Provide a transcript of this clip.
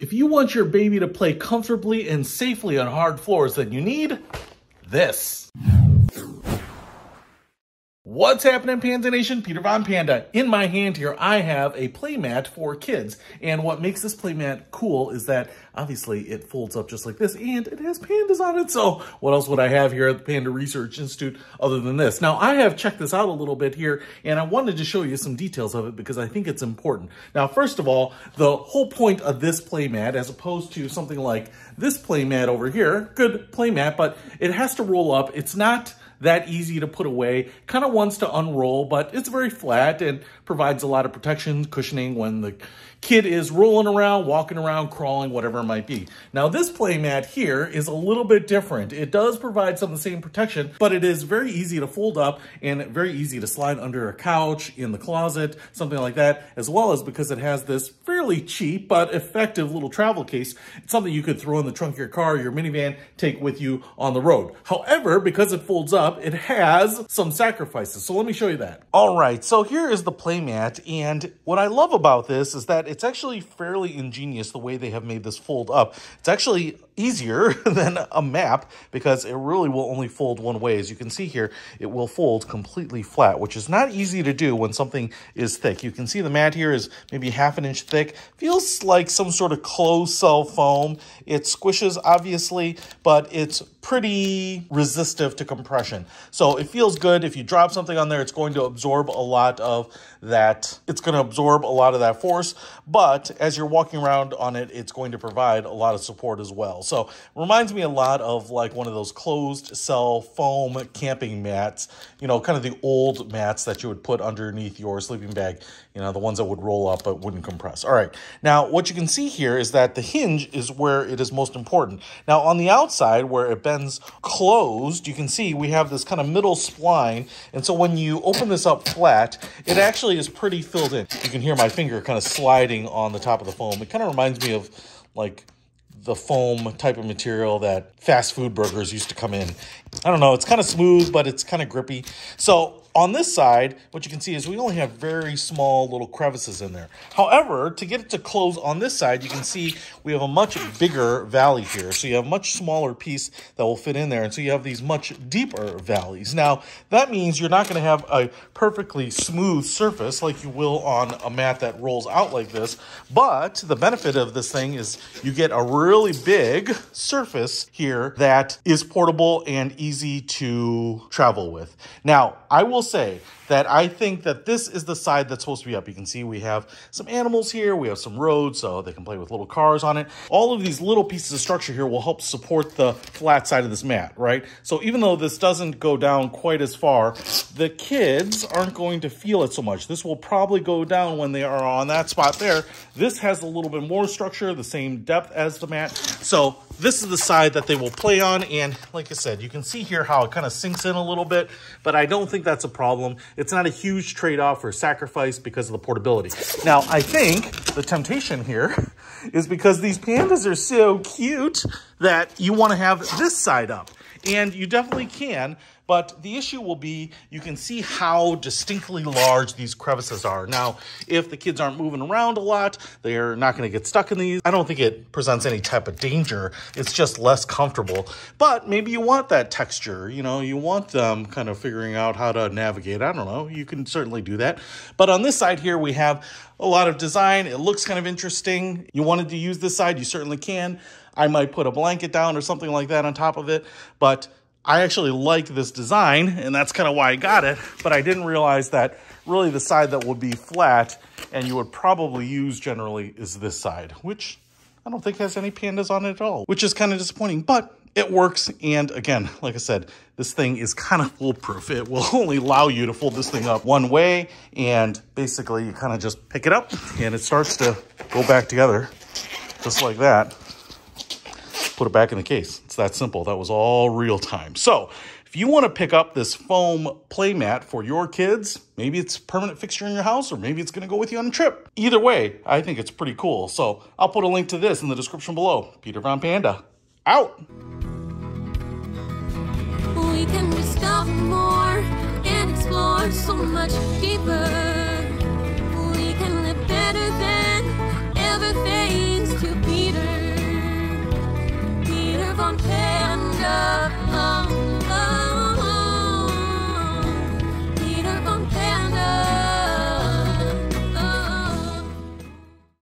If you want your baby to play comfortably and safely on hard floors, then you need this. What's happening, Panda Nation? Peter Von Panda. In my hand here, I have a playmat for kids. And what makes this playmat cool is that obviously it folds up just like this and it has pandas on it. So what else would I have here at the Panda Research Institute other than this? Now, I have checked this out a little bit here and I wanted to show you some details of it because I think it's important. Now, first of all, the whole point of this playmat, as opposed to something like this playmat over here, good playmat, but it has to roll up. It's not that easy to put away, kind of wants to unroll, but it's very flat and provides a lot of protection, cushioning when the kid is rolling around, walking around, crawling, whatever it might be. Now this playmat here is a little bit different. It does provide some of the same protection, but it is very easy to fold up and very easy to slide under a couch, in the closet, something like that, as well as because it has this fairly cheap but effective little travel case. It's something you could throw in the trunk of your car, your minivan, take with you on the road. However, because it folds up, it has some sacrifices. So let me show you that. All right, so here is the playmat, and what I love about this is that it's actually fairly ingenious the way they have made this fold up. It's actually easier than a map because it really will only fold one way. As you can see here, it will fold completely flat, which is not easy to do when something is thick. You can see the mat here is maybe ½ inch thick. Feels like some sort of closed cell foam. It squishes, obviously, but it's pretty resistive to compression. So it feels good. If you drop something on there, it's going to absorb a lot of that. It's going to absorb a lot of that force, but as you're walking around on it, it's going to provide a lot of support as well. So it reminds me a lot of like one of those closed cell foam camping mats, you know, kind of the old mats that you would put underneath your sleeping bag, you know, the ones that would roll up but wouldn't compress. All right. Now, what you can see here is that the hinge is where it is most important. Now, on the outside where it bends closed, you can see we have this kind of middle spline. And so when you open this up flat, it actually is pretty filled in. You can hear my finger kind of sliding on the top of the foam. It kind of reminds me of like the foam type of material that fast food burgers used to come in. I don't know, it's kind of smooth, but it's kind of grippy. So on this side, what you can see is we only have very small little crevices in there. However, to get it to close on this side, you can see we have a much bigger valley here. So you have a much smaller piece that will fit in there. And so you have these much deeper valleys. Now, that means you're not going to have a perfectly smooth surface like you will on a mat that rolls out like this. But the benefit of this thing is you get a really big surface here that is portable and easy to travel with. Now, I will say that I think that this is the side that's supposed to be up. You can see we have some animals here. We have some roads, so they can play with little cars on it. All of these little pieces of structure here will help support the flat side of this mat, right? So even though this doesn't go down quite as far, the kids aren't going to feel it so much. This will probably go down when they are on that spot there. This has a little bit more structure, the same depth as the mat. So this is the side that they will play on. And like I said, you can see here how it kind of sinks in a little bit, but I don't think that's a problem. It's not a huge trade-off or sacrifice because of the portability. Now, I think the temptation here is because these pandas are so cute that you want to have this side up. And you definitely can, but the issue will be you can see how distinctly large these crevices are. Now, if the kids aren't moving around a lot, they're not going to get stuck in these. I don't think it presents any type of danger. It's just less comfortable. But maybe you want that texture. You know, you want them kind of figuring out how to navigate. I don't know. You can certainly do that. But on this side here, we have a lot of design. It looks kind of interesting. You wanted to use this side, you certainly can. I might put a blanket down or something like that on top of it, but I actually like this design, and that's kind of why I got it, but I didn't realize that really the side that would be flat and you would probably use generally is this side, which I don't think has any pandas on it at all, which is kind of disappointing, but it works. And again, like I said, this thing is kind of foolproof. It will only allow you to fold this thing up one way, and basically you kind of just pick it up and it starts to go back together just like that. Put it back in the case. It's that simple. That was all real time. So if you want to pick up this foam playmat for your kids, maybe it's a permanent fixture in your house, or maybe it's going to go with you on a trip. Either way, I think it's pretty cool. So I'll put a link to this in the description below. Peter Von Panda, out. We can discover more and explore so much deeper. We can live better than ever face.